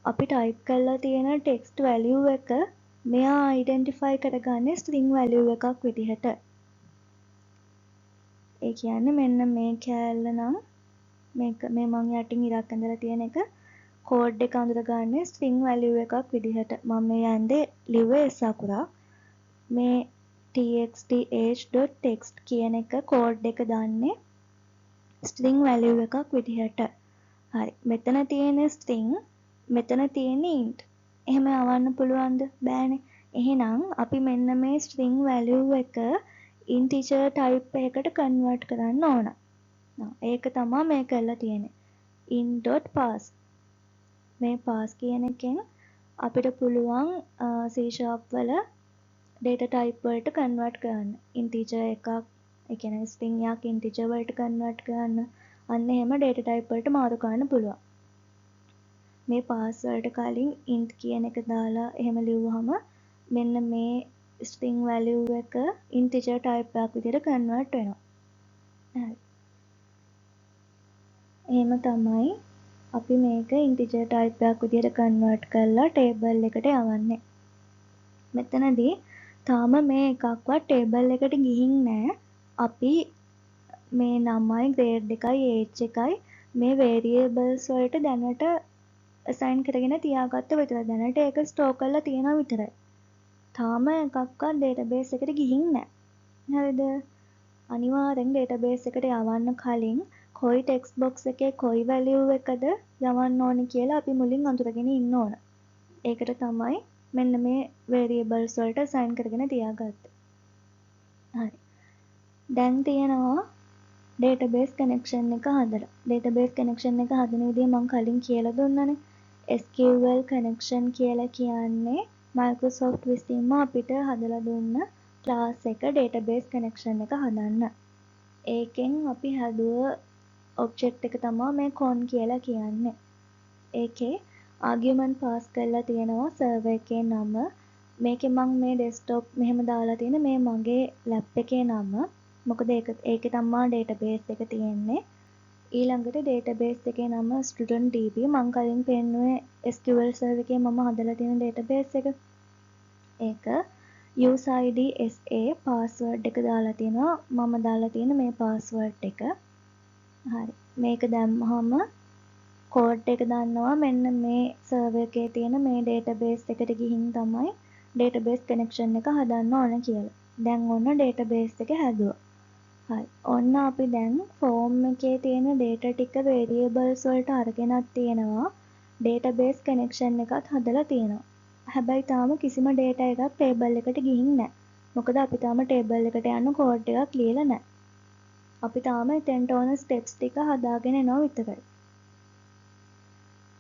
අපි type කරලා තියෙන text value එක මෙයා identify කරගන්නේ string value එකක් විදිහට. ඒ කියන්නේ මෙන්න මේ කෑල්ල නම් මේක මේ මං යටින් ඉරක් ඇඳලා තියෙන එක කෝඩ් එක අඳුරගන්නේ string value එකක් විදිහට. මම මේ යන්නේ ලිව්වේ S අකුරක්. මේ txt_age.text කියන එක කෝඩ් එක දාන්නේ string value එකක් විදිහට. හරි. මෙතන තියෙන string මෙතන තියෙන int. එහෙම යවන්න පුළුවන්ද? බෑනේ. එහෙනම් අපි මෙන්න මේ string value එක integer type එකකට convert කරන්න ඕන. ඒක තමයි මේ කරලා තියෙන්නේ. int.pass. මේ pass කියන එකෙන් අපිට පුළුවන් C# වල data type වලට convert කරන්න. integer එකක්, ඒ කියන්නේ string එකක් integer වලට convert කරන්න. අන්න එහෙම data type වලට මාරු කරන්න පුළුවන්. මේ pass වලට කලින් int කියන එක දාලා එහෙම ලිව්වහම මෙන්න මේ string value එක integer type එකක් විදිහට convert වෙනවා. හරි. එහෙම තමයි අපි මේක integer type එකක් විදිහට convert කරලා table එකට යවන්නේ. මෙතනදී තාම මේ එකක්වත් table එකට ගිහින් නැහැ. අපි මේ නමයි grade එකයි age එකයි මේ variables වලට දැනට assign කරගෙන තියාගත්ත විතරයි. දැනට ඒක store කරලා තියෙනවා විතරයි. තාම එකක්වත් database එකට ගිහින් නැහැ. හරිද? අනිවාර්යෙන් database එකට යවන්න කලින් කොයි text box එකේ කොයි value එකද යවන්න ඕනි කියලා අපි මුලින් අඳුරගෙන ඉන්න ඕන. ඒකට තමයි මෙන්න මේ variables වලට assign කරගෙන තියාගත්තේ. හරි. දැන් තියෙනවා database connection එක හදලා. database connection එක හදන විදිහ මම කලින් කියලා දුන්නානේ. SQL connection කියලා කියන්නේ Microsoft විසින්ම අපිට හදලා දුන්න class එක database connection එක හදන්න. ඒකෙන් අපි හදුව object එක තමයි මේ con කියලා කියන්නේ. ඒකේ argument pass කරලා තියෙනවා server එකේ නම. මේකේ මම මේ desktop මෙහෙම දාලා තියෙන මේ මගේ lap එකේ නම. මොකද ඒකේ තමයි database එක තියෙන්නේ. ඊළඟට database එකේ නම studentdb. මම කලින් පෙන්නුවේ SQL server එකේ මම හදලා තියෙන database එක. ඒක user id sa password එක දාලා තියෙනවා. මම දාලා තියෙන මේ password එක. හරි. මේක දැම්මහම code එක දාන්නවා මෙන්න මේ server එකේ තියෙන මේ database එකට ගිහින් තමයි database connection එක හදන්න ඕන කියලා. දැන් ඔන්න database එක හැදුවා. හරි. ඔන්න අපි දැන් form එකේ තියෙන data ටික variables වලට අරගෙනත් තියෙනවා. database connection එකත් හදලා තියෙනවා. හැබැයි තාම කිසිම data එකක් table එකට ගිහින් නැහැ. මොකද අපි තාම table එකට යන්න code එකක් ලියලා නැහැ. අපි තාම එතෙන්ට ඕන steps ටික හදාගෙන යනවා විතරයි.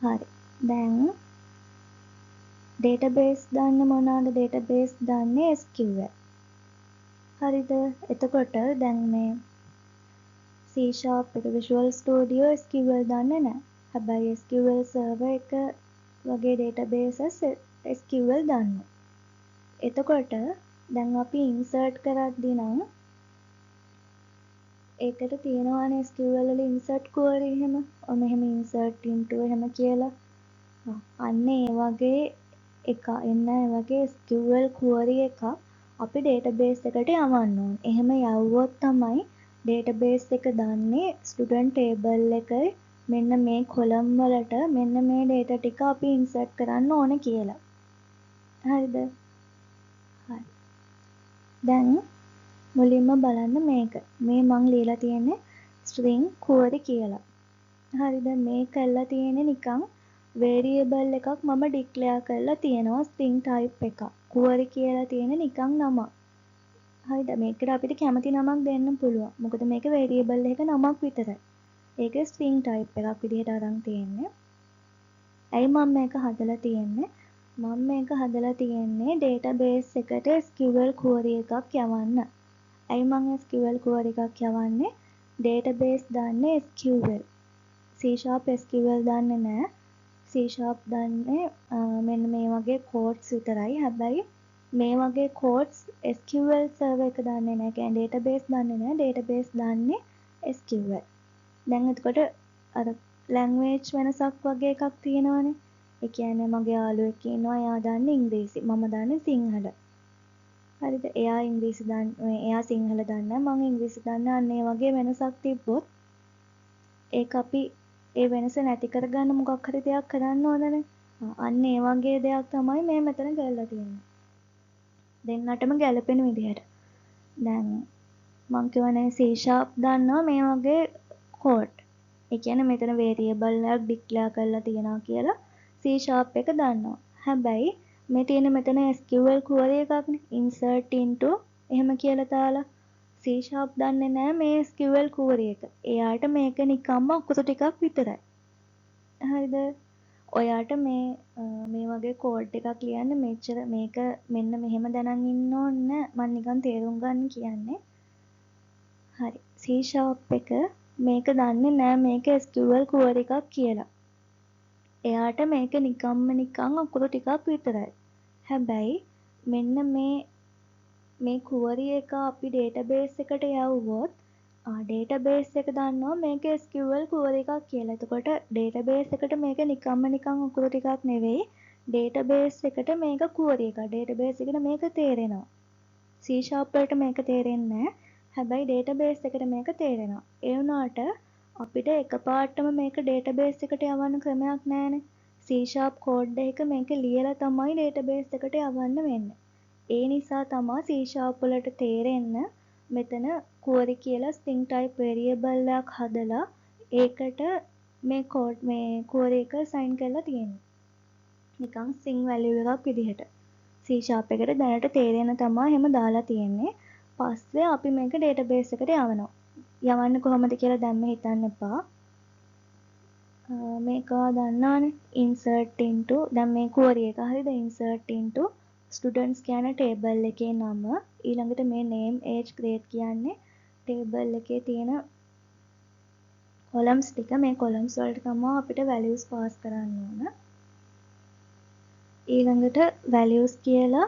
හරි. දැන් database දාන්න මොනවාද? database දාන්නේ SQL. හරිද? එතකොට දැන් මේ C# එක Visual Studio SQL දාන්නේ නැහැ. හැබැයි SQL server එක වගේ databases SQL දානවා. එතකොට දැන් අපි insert කරද්දී නම් ඒකට තියෙනවානේ SQL වල insert query එහෙම. මෙහෙම insert into එහෙම කියලා. අන්න ඒ වගේ ඒ වගේ SQL query එකක් අපි database එකට යවන්න ඕන. එහෙම යවුවොත් තමයි database එක දන්නේ student table එකේ මෙන්න මේ column වලට මෙන්න මේ data ටික අපි insert කරන්න ඕන කියලා. හරිද? හරි. දැන් මුලින්ම බලන්න මේක. මේ මං ලියලා තියෙන්නේ string query කියලා. හරිද? මේ කරලා තියෙන්නේ නිකන් variable එකක් මම declare කරලා තියෙනවා string type එකක්. query කියලා තියෙන්නේ නිකන් නමක්. හරිද? මේකට අපිට කැමති නමක් දෙන්න පුළුවන්. මොකද මේක variable එක නමක් විතරයි. ඒක string type එකක් විදිහට අරන් තියෙන්නේ. ඇයි මම මේක හදලා තියෙන්නේ? මම මේක හදලා තියෙන්නේ database එකට SQL query එකක් යවන්න. ඇයි මම SQL query එකක් යවන්නේ? database දාන්නේ SQL. C# SQL දාන්නේ නැහැ. C# දාන්නේ මෙන්න මේ වගේ codes විතරයි. හැබැයි මේ වගේ codes SQL server එක දාන්නේ නැහැ. කියන්නේ database දාන්නේ නැහැ. database දාන්නේ SQL. දැන් එතකොට අර language වෙනසක් වගේ එකක් තියෙනවනේ. ඒ කියන්නේ මගේ යාළුවෙක් ඉන්නවා. එයා දන්නේ ඉංග්‍රීසි. මම දන්නේ සිංහල. හරිද? එයා ඉංග්‍රීසි දන්නේ එයා සිංහල දන්නේ මම ඉංග්‍රීසි දන්නේ. අන්න ඒ වගේ වෙනසක් තිබ්බොත් ඒක අපි ඒ වෙනස නැති කරගන්න මොකක් හරි දෙයක් කරන්න ඕනනේ. අන්න ඒ වගේ දෙයක් තමයි මේ මෙතන කරලා තියෙන්නේ. දෙන්නටම ගැලපෙන විදිහට. දැන් මම කියවනේ C# දාන්නවා මේ වගේ code. ඒ කියන්නේ මෙතන variable එකක් declare කරලා තියනවා කියලා C# එක දාන්නවා. හැබැයි මේ තියෙන මෙතන SQL query එකක්නේ insert into එහෙම කියලා දාලා C# දන්නේ නැහැ මේ SQL query එක. එයාට මේක නිකම්ම අකුරු ටිකක් විතරයි. හරිද? ඔයාට මේ වගේ කෝඩ් එකක් ලියන්න මෙච්චර මේක මෙන්න මෙහෙම දැනන් ඉන්න ඕනේ මම නිකන් තේරුම් ගන්න කියන්නේ. හරි. C# එක මේක දන්නේ නැහැ මේක SQL query එකක් කියලා. එයාට මේක නිකන් අකුරු ටිකක් විතරයි. හැබැයි මෙන්න මේ query එක අපි database එකට යවුවොත් database එක දන්නවා මේක SQL query එකක් කියලා. එතකොට database එකට මේක නිකන් අකුරු ටිකක් නෙවෙයි. database එකට මේක query එකක්. database එකට මේක තේරෙනවා. C# වලට මේක තේරෙන්නේ නැහැ. හැබැයි database එකට මේක තේරෙනවා. ඒ වුණාට අපිට එකපාරටම මේක database එකට යවන්න ක්‍රමයක් නැහැනේ. C# C# කෝඩ් එක මේක ලියලා තමයි database එකට යවන්න වෙන්නේ. ඒ නිසා තමයි C# වලට තේරෙන්න මෙතන query කියලා string type variable එකක් හදලා ඒකට මේ query එක assign කරලා තියෙන්නේ. නිකන් string value එකක් විදිහට. C# එකට දැනට තේරෙන්න තමයි එහෙම දාලා තියෙන්නේ. පස්සේ අපි මේක database එකට යවනවා. යවන්නේ කොහොමද කියලා දැන් මේ හිතන්න එපා. මේක දන්නවනේ insert into දැන් මේ query එක හරියද insert into students කියන table එකේ නම ඊළඟට මේ name age grade කියන්නේ table එකේ තියෙන columns ටික මේ columns වලට තමයි අපිට values pass කරන්න ඕන. ඊළඟට values කියලා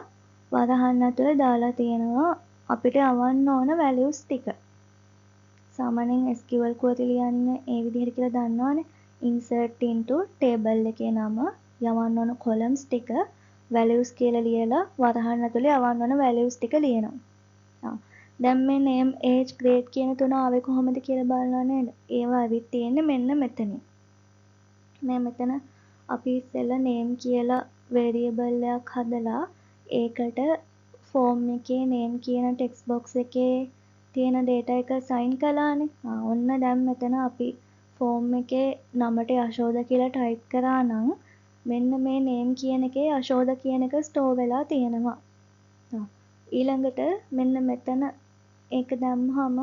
වරහන් ඇතුලේ දාලා තියෙනවා අපිට යවන්න ඕන values ටික. සාමාන්‍යයෙන් SQL query ලියන්නේ ඒ විදිහට කියලා දන්නවනේ. insert into table එකේ නම යවන්න ඕන columns ටික values කියලා ලියලා වරහන් ඇතුලේ යවන්න ඕන values ටික ලියනවා. දැන් මේ name age grade කියන තුන ආවේ කොහොමද කියලා බලනවා නේද? ඒවා ඇවිත් තියෙන්නේ මෙන්න මෙතනින්. මේ මෙතන අපි ඉස්සෙල්ලා name කියලා variable එකක් හදලා ඒකට form එකේ name කියන text box එකේ තියෙන data එක assign කළානේ. ඔන්න දැන් මෙතන අපි form එකේ නමට යශෝද කියලා type කරා නම් මෙන්න මේ name කියන එකේ යශෝද කියන එක store වෙලා තියෙනවා. ඊළඟට මෙන්න මෙතන ඒක දැම්මහම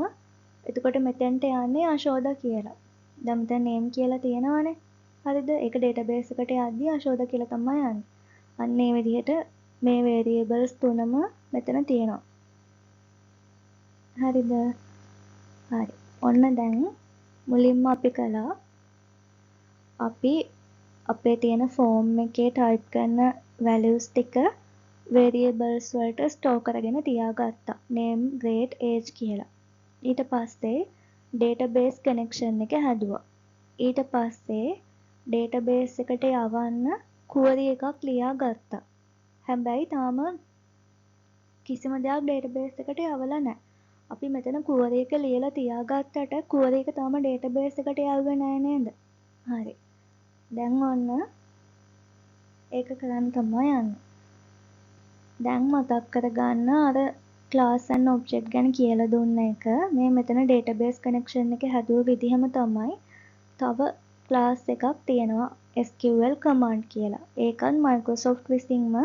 එතකොට මෙතෙන්ට යන්නේ යශෝද කියලා. දැන් මෙතන name කියලා තියෙනවනේ. හරිද? ඒක database එකට යද්දී යශෝද කියලා තමයි යන්නේ. අන්න ඒ විදිහට මේ variables තුනම මෙතන තියෙනවා. හරිද? හරි. ඔන්න දැන් මුලින්ම අපි කළා අපි අපේ තියෙන form එකේ type කරන values ටික variables වලට store කරගෙන තියාගත්තා. name, grade, age කියලා. ඊට පස්සේ database connection එක හැදුවා. ඊට පස්සේ database එකට යවන්න query එකක් ලියාගත්තා. හැබැයි තාම කිසිම දෙයක් database එකට යවලා නැහැ. අපි මෙතන query එක ලියලා තියාගත්තට query එක තාම database එකට යවුවේ නැහැ නේද? හරි. දැන් ඔන්න ඒක කරන්න තමයි යන්නේ. දැන් මතක් කරගන්න අර class and object ගැන කියලා දුන්න එක මේ මෙතන database connection එක හැදුව විදිහම තමයි තව class එකක් තියෙනවා SQL command කියලා. ඒකත් Microsoft විසින්ම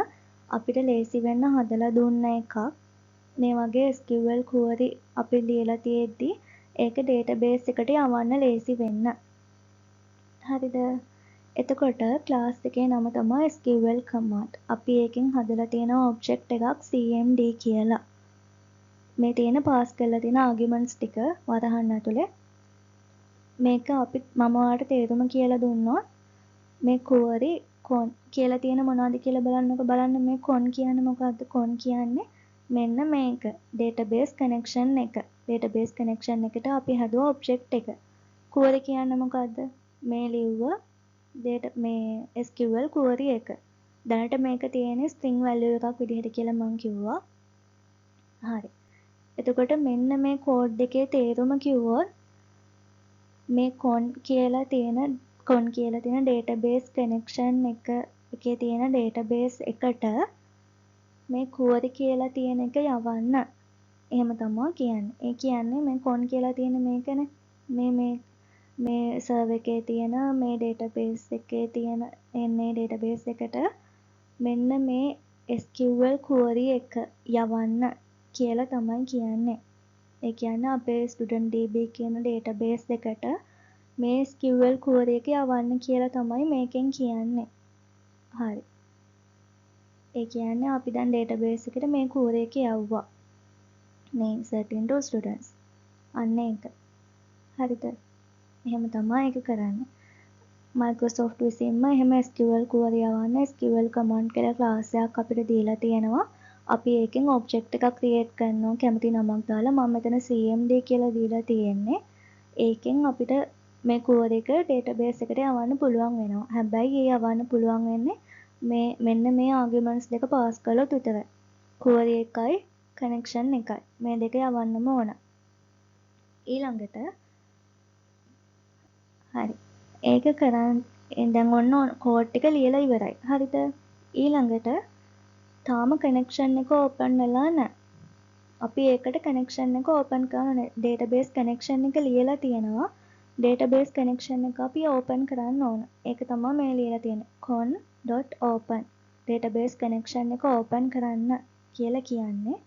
අපිට ලේසි වෙන්න හදලා දුන්න එකක්. මේ වගේ SQL query අපි ලියලා තියෙද්දි ඒක database එකට යවන්න ලේසි වෙන්න. හරිද? එතකොට class එකේ නම තමයි SQL command. අපි ඒකෙන් හදලා තියෙන object එකක් CMD කියලා. මේ තියෙන pass කරලා තියෙන arguments ටික වරහන් ඇතුලේ මේක අපි මම ඔයාලට තේරුම කියලා දුන්නොත් මේ query con කියලා තියෙන මොනවද කියලා බලන්න මේ con කියන්නේ මොකක්ද? con කියන්නේ මෙන්න මේක database connection එක. database connection එකට අපි හදුවා object එක. query කියන්නේ මොකද්ද? මේ ලිව්ව මේ SQL query එක. දැනට මේක තියෙන්නේ string value එකක් විදිහට කියලා මම කිව්වා. හරි. එතකොට මෙන්න මේ code එකේ තේරුම කිව්වොත් මේ con කියලා තියෙන database connection එකේ තියෙන database එකට මේ query කියලා තියෙන එක යවන්න. එහෙම තමයි කියන්නේ. ඒ කියන්නේ මේ con කියලා තියෙන මේකනේ. මේ server එකේ තියෙන මේ database එකේ තියෙන එන්නේ database එකට මෙන්න මේ SQL query එක යවන්න කියලා තමයි කියන්නේ. ඒ කියන්නේ අපේ studentDB කියන database එකට මේ SQL query එක යවන්න කියලා තමයි මේකෙන් කියන්නේ. හරි. ඒ කියන්නේ අපි දැන් database එකට මේ query එක යවුවා. name certain to students. අන්න ඒක. හරිද? එහෙම තමයි ඒක කරන්නේ. Microsoft විසින්ම එහෙම SQL query යවන්න SQL command කියලා class එකක් අපිට දීලා තියෙනවා. අපි ඒකෙන් object එකක් create කරනවා කැමති නමක් දාලා. මම මෙතන CMD කියලා දීලා තියෙන්නේ. ඒකෙන් අපිට මේ query එක database එකට යවන්න පුළුවන් වෙනවා. හැබැයි ඒ යවන්න පුළුවන් වෙන්නේ මෙන්න මේ arguments දෙක pass කළොත් විතරයි. query එකයි connection එකයි. මේ දෙක යවන්නම ඕන. ඊළඟට හරි. දැන් ඔන්න කෝඩ් එක ලියලා ඉවරයි. හරිද? ඊළඟට තාම කනෙක්ෂන් එක ඕපන් වෙලා නැහැ. අපි ඒකට කනෙක්ෂන් එක ඕපන් කරන්න ඩේටාබේස් කනෙක්ෂන් එක ලියලා තියෙනවා. ඩේටාබේස් කනෙක්ෂන් එක අපි ඕපන් කරන්න ඕන. ඒක තමයි මේ ලියලා තියෙන්නේ. con.open ඩේටාබේස් කනෙක්ෂන් එක ඕපන් කරන්න කියලා කියන්නේ.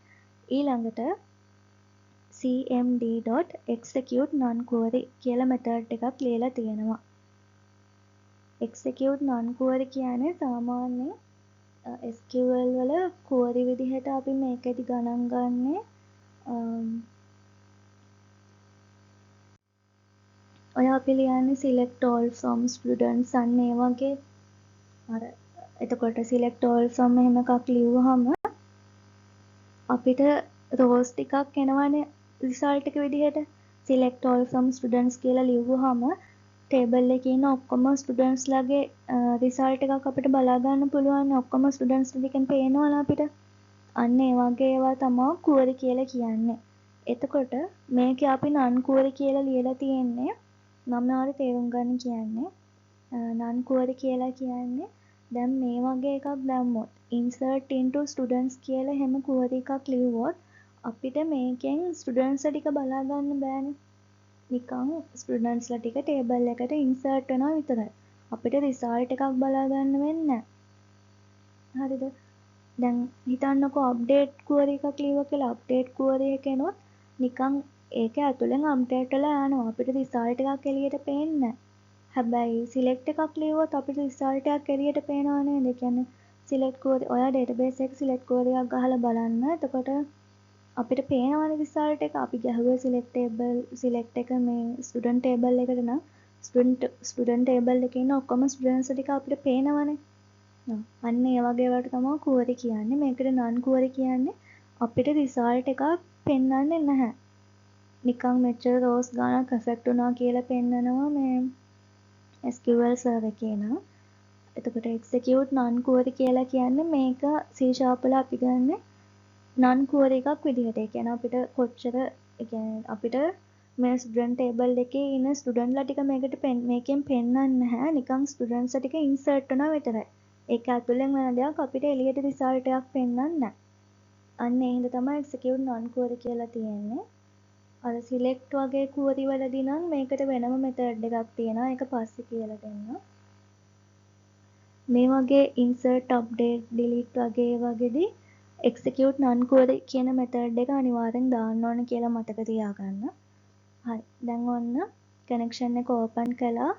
ඊළඟට cmd.execute non-query කියලා මෙතඩ් එකක් ලියලා තියෙනවා. execute non-query කියන්නේ සාමාන්‍ය SQL වල query විදිහට අපි මේකෙදි ගණන් ගන්නේ ඔය අපි ලියන්නේ select all from students අන්න ඒ වගේ අර එතකොට select all from එහෙම එකක් ලියුවහම අපිට rows ටිකක් එනවනේ result එක විදිහට select all from students කියලා ලියුවහම table එකේ ඉන්න ඔක්කොම students ලාගේ result එකක් අපිට බලා ගන්න පුළුවන් ඔක්කොම students ටිකෙන් පේනවනේ අපිට අන්න ඒ වගේ ඒවා තමයි query කියලා කියන්නේ. එතකොට මේකේ අපි non query කියලා ලියලා තියෙන්නේ මම ආයෙ තේරුම් ගන්න කියන්නේ non query කියලා කියන්නේ දැන් මේ වගේ එකක් දැම්මොත් insert into students කියලා හැම query එකක් ලියුවොත් අපිට මේකෙන් students ටික බලා ගන්න බෑනේ. නිකන් students ලා ටික table එකට insert වෙනවා විතරයි. අපිට result එකක් බලා ගන්න වෙන්නේ නැහැ. හරිද? දැන් හිතන්නකෝ අප්ඩේට් query එකක් ලියුවා කියලා අප්ඩේට් query එක එනොත් නිකන් ඒක ඇතුලෙන් අප්ඩේට් වෙලා යනවා අපිට රිසල්ට් එකක් එළියට පේන්නේ නැහැ. හැබැයි සිලෙක්ට් එකක් ලියුවොත් අපිට රිසල්ට් එකක් එළියට පේනවා නේද? ඒ කියන්නේ සිලෙක්ට් query ඔයා database එකේ සිලෙක්ට් query එකක් ගහලා බලන්න. එතකොට අපිට පේනවනේ රිසල්ට් එක. අපි ගැහුවේ සිලෙක්ට් එක මේ ස්ටුඩන්ට් ටේබල් එකට නම් ස්ටුඩන්ට් ටේබල් එකේ ඉන්න ඔක්කොම ස්ටුඩන්ට්ස් ටික අපිට පේනවනේ. අන්න ඒ වගේ ඒවාට තමයි query කියන්නේ. මේකට non query කියන්නේ අපිට රිසල්ට් එකක් පෙන්වන්නේ නැහැ. නිකන් මෙච්චර rows ගානක් affect වුණා කියලා පෙන්නනවා මේ SQL server එකේ නම්. එතකොට execute non query කියලා කියන්නේ මේක C# වල අපි ගන්න non query එකක් විදිහට. ඒ කියන්නේ අපිට කොච්චර ඒ කියන්නේ අපිට මේ ස්ටුඩන්ට් ටේබල් එකේ ඉන්න ස්ටුඩන්ට්ලා ටික මේකෙන් පෙන්වන්නේ නැහැ. නිකන් ස්ටුඩන්ට්ස් ටික ඉන්සර්ට් වෙනවා විතරයි. ඒක ඇතුලෙන් වෙන දෙයක් අපිට එළියට රිසල්ට් එකක් පෙන්වන්නේ නැහැ. අන්න ඒ හින්දා තමයි execute non query කියලා තියෙන්නේ. අර select වගේ query වලදී නම් මේකට වෙනම method එකක් තියෙනවා. ඒක පස්සේ කියලා දෙන්නම්. මේ වගේ insert update delete වගේ වගේදී execute non query කියන method එක අනිවාර්යෙන් දාන්න ඕන කියලා මතක තියාගන්න. හරි. දැන් ඔන්න connection එක open කළා.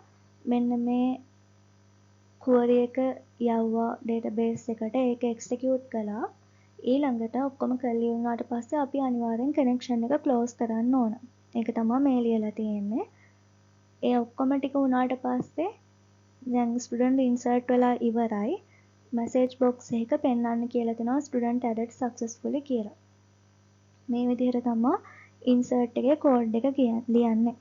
මෙන්න මේ query එක යවුවා database එකට. ඒක execute කළා. ඊළඟට ඔක්කොම කරලි වුණාට පස්සේ අපි අනිවාර්යෙන් connection එක close කරන්න ඕන. ඒක තමයි මේ ලියලා තියෙන්නේ. ඒ ඔක්කොම ටික වුණාට පස්සේ දැන් student insert වෙලා ඉවරයි. message box එකක පෙන්වන්න කියලා දෙනවා student added successfully කියලා. මේ විදිහට තමයි insert එකේ code එක ලියන්නේ.